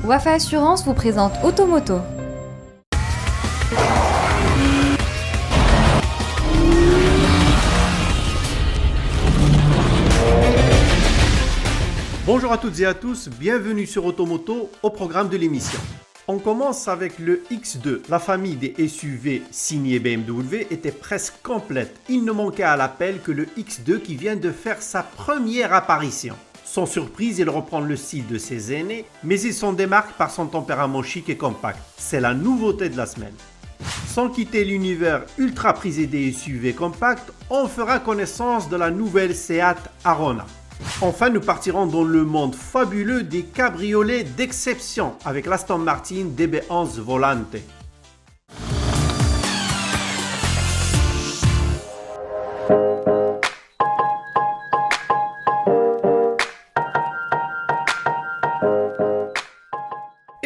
Wafa Assurance vous présente Automoto. Bonjour à toutes et à tous, bienvenue sur Automoto au programme de l'émission. On commence avec le X2. La famille des SUV signés BMW était presque complète. Il ne manquait à l'appel que le X2 qui vient de faire sa première apparition. Sans surprise, il reprend le style de ses aînés, mais il s'en démarque par son tempérament chic et compact. C'est la nouveauté de la semaine. Sans quitter l'univers ultra prisé des SUV compacts, on fera connaissance de la nouvelle Seat Arona. Enfin, nous partirons dans le monde fabuleux des cabriolets d'exception avec l'Aston Martin DB11 Volante.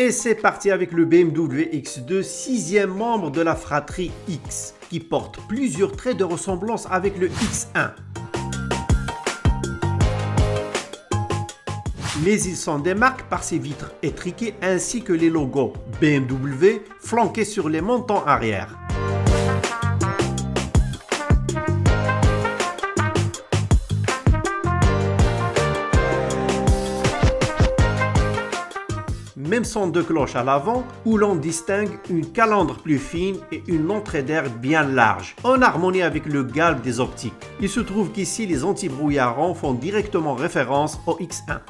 Et c'est parti avec le BMW X2, sixième membre de la fratrie X, qui porte plusieurs traits de ressemblance avec le X1. Mais il s'en démarque par ses vitres étriquées ainsi que les logos BMW flanqués sur les montants arrière. Même son de cloche à l'avant où l'on distingue une calandre plus fine et une entrée d'air bien large, en harmonie avec le galbe des optiques. Il se trouve qu'ici les antibrouillards font directement référence au X1.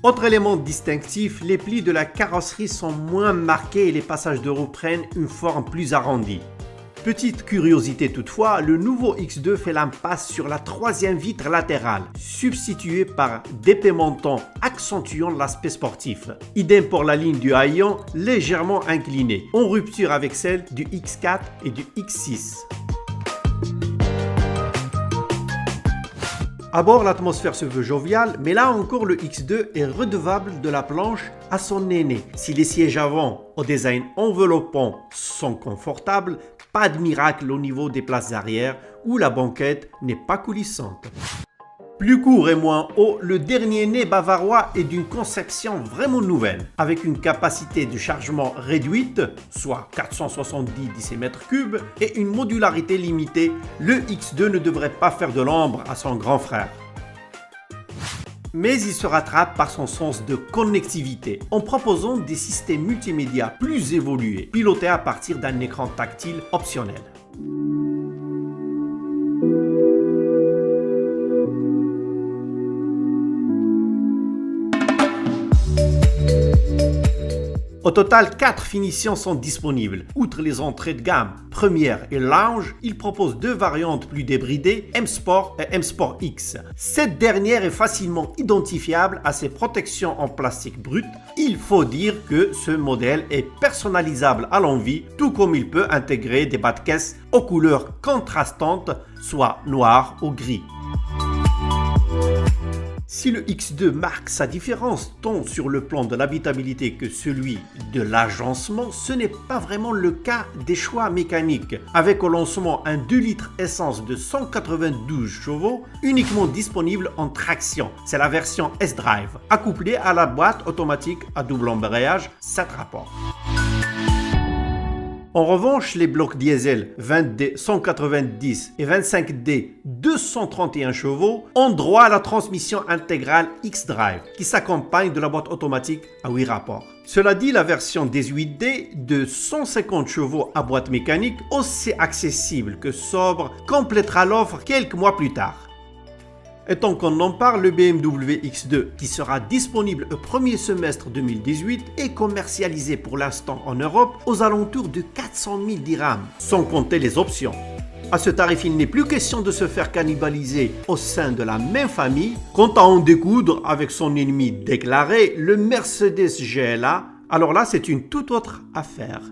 Autre élément distinctif, les plis de la carrosserie sont moins marqués et les passages de roue prennent une forme plus arrondie. Petite curiosité toutefois, le nouveau X2 fait l'impasse sur la troisième vitre latérale, substituée par d'épais montants accentuant l'aspect sportif. Idem pour la ligne du haillon légèrement inclinée, en rupture avec celle du X4 et du X6. À bord, l'atmosphère se veut joviale, mais là encore le X2 est redevable de la planche à son aîné. Si les sièges avant au design enveloppant sont confortables, pas de miracle au niveau des places arrière où la banquette n'est pas coulissante. Plus court et moins haut, le dernier né bavarois est d'une conception vraiment nouvelle. Avec une capacité de chargement réduite, soit 470 Dm3, et une modularité limitée, le X2 ne devrait pas faire de l'ombre à son grand frère. Mais il se rattrape par son sens de connectivité en proposant des systèmes multimédia plus évolués, pilotés à partir d'un écran tactile optionnel. Au total, 4 finitions sont disponibles. Outre les entrées de gamme, première et lounge, il propose 2 variantes plus débridées, M Sport et M Sport X. Cette dernière est facilement identifiable à ses protections en plastique brut. Il faut dire que ce modèle est personnalisable à l'envie, tout comme il peut intégrer des bas de caisse aux couleurs contrastantes, soit noir ou gris. Si le X2 marque sa différence tant sur le plan de l'habitabilité que celui de l'agencement, ce n'est pas vraiment le cas des choix mécaniques, avec au lancement un 2 litres essence de 192 chevaux uniquement disponible en traction. C'est la version S-Drive, accouplée à la boîte automatique à double embrayage 7 rapports. En revanche, les blocs diesel 20D 190 et 25D 231 chevaux ont droit à la transmission intégrale X-Drive qui s'accompagne de la boîte automatique à 8 rapports. Cela dit, la version 18D de 150 chevaux à boîte mécanique, aussi accessible que sobre, complétera l'offre quelques mois plus tard. Et tant qu'on en parle, le BMW X2, qui sera disponible au premier semestre 2018, est commercialisé pour l'instant en Europe aux alentours de 400 000 dirhams, sans compter les options. À ce tarif, il n'est plus question de se faire cannibaliser au sein de la même famille. Quant à en découdre avec son ennemi déclaré, le Mercedes GLA, alors là, c'est une toute autre affaire.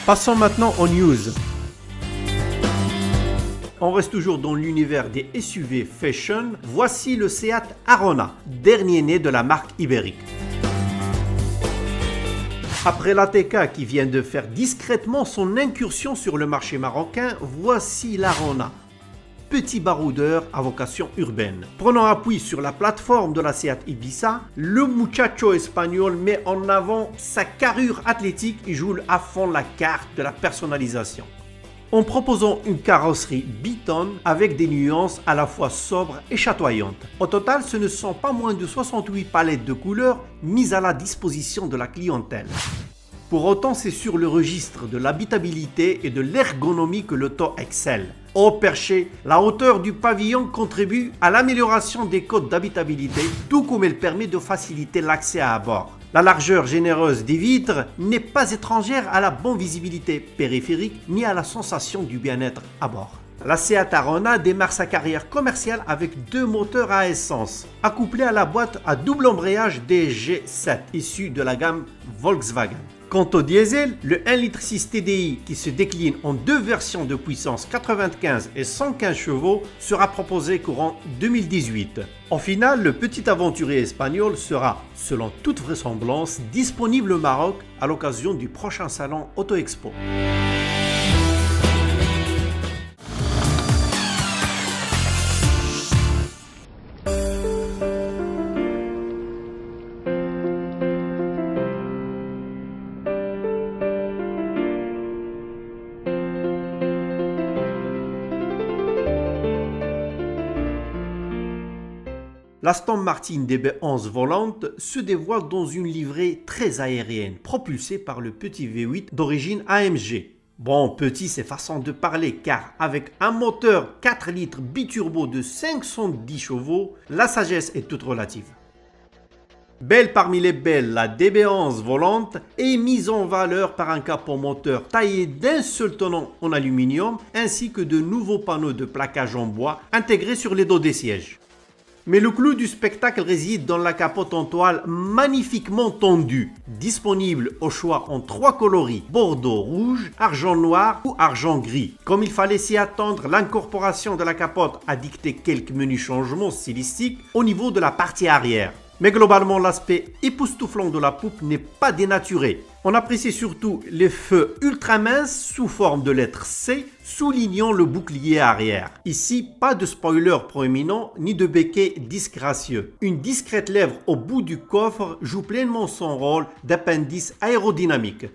Passons maintenant aux news. On reste toujours dans l'univers des SUV fashion. Voici le Seat Arona, dernier né de la marque ibérique. Après l'ATK qui vient de faire discrètement son incursion sur le marché marocain, voici l'Arona. Petit baroudeur à vocation urbaine. Prenant appui sur la plateforme de la Seat Ibiza, le muchacho espagnol met en avant sa carrure athlétique et joue à fond la carte de la personnalisation. En proposant une carrosserie bitonne avec des nuances à la fois sobres et chatoyantes. Au total, ce ne sont pas moins de 68 palettes de couleurs mises à la disposition de la clientèle. Pour autant, c'est sur le registre de l'habitabilité et de l'ergonomie que l'auto excelle. Au perché, la hauteur du pavillon contribue à l'amélioration des codes d'habitabilité, tout comme elle permet de faciliter l'accès à bord. La largeur généreuse des vitres n'est pas étrangère à la bonne visibilité périphérique ni à la sensation du bien-être à bord. La Seat Arona démarre sa carrière commerciale avec 2 moteurs à essence, accouplés à la boîte à double embrayage DG7, issu de la gamme Volkswagen. Quant au diesel, le 1,6 litre TDI qui se décline en 2 versions de puissance 95 et 115 chevaux sera proposé courant 2018. En finale, le petit aventurier espagnol sera, selon toute vraisemblance, disponible au Maroc à l'occasion du prochain salon Auto Expo. L'Aston Martin DB11 volante se dévoile dans une livrée très aérienne, propulsée par le petit V8 d'origine AMG. Bon, petit, c'est façon de parler, car avec un moteur 4 litres biturbo de 510 chevaux, la sagesse est toute relative. Belle parmi les belles, la DB11 volante est mise en valeur par un capot moteur taillé d'un seul tenant en aluminium, ainsi que de nouveaux panneaux de plaquage en bois intégrés sur les dos des sièges. Mais le clou du spectacle réside dans la capote en toile magnifiquement tendue, disponible au choix en 3 coloris, bordeaux rouge, argent noir ou argent gris. Comme il fallait s'y attendre, l'incorporation de la capote a dicté quelques menus changements stylistiques au niveau de la partie arrière. Mais globalement, l'aspect époustouflant de la poupe n'est pas dénaturé. On apprécie surtout les feux ultra minces sous forme de lettre C soulignant le bouclier arrière. Ici, pas de spoiler proéminent ni de béquet disgracieux. Une discrète lèvre au bout du coffre joue pleinement son rôle d'appendice aérodynamique.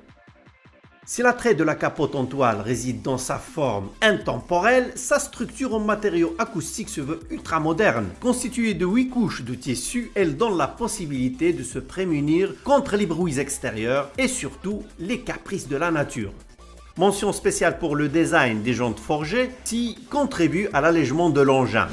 Si l'attrait de la capote en toile réside dans sa forme intemporelle, sa structure en matériaux acoustiques se veut ultra moderne. Constituée de 8 couches de tissu, elle donne la possibilité de se prémunir contre les bruits extérieurs et surtout les caprices de la nature. Mention spéciale pour le design des jantes forgées qui contribue à l'allègement de l'engin.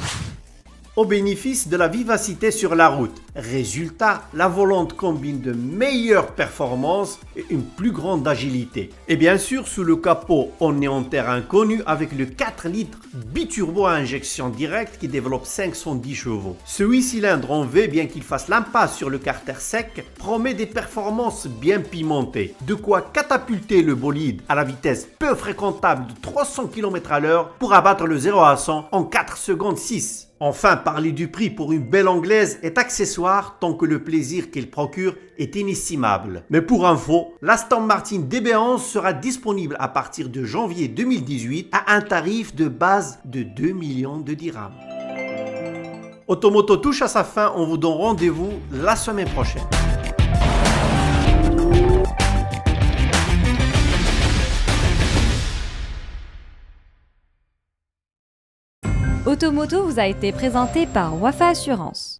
Au bénéfice de la vivacité sur la route. Résultat, la volante combine de meilleures performances et une plus grande agilité. Et bien sûr, sous le capot, on est en terre inconnue avec le 4 litres biturbo à injection directe qui développe 510 chevaux. Ce 8 cylindres en V, bien qu'il fasse l'impasse sur le carter sec, promet des performances bien pimentées. De quoi catapulter le bolide à la vitesse peu fréquentable de 300 km/h pour abattre le 0 à 100 en 4 secondes 6. Enfin, parler du prix pour une belle anglaise est accessoire tant que le plaisir qu'elle procure est inestimable. Mais pour info, l'Aston Martin DB11 sera disponible à partir de janvier 2018 à un tarif de base de 2 millions de dirhams. Automoto touche à sa fin, on vous donne rendez-vous la semaine prochaine. Automoto vous a été présenté par Wafa Assurance.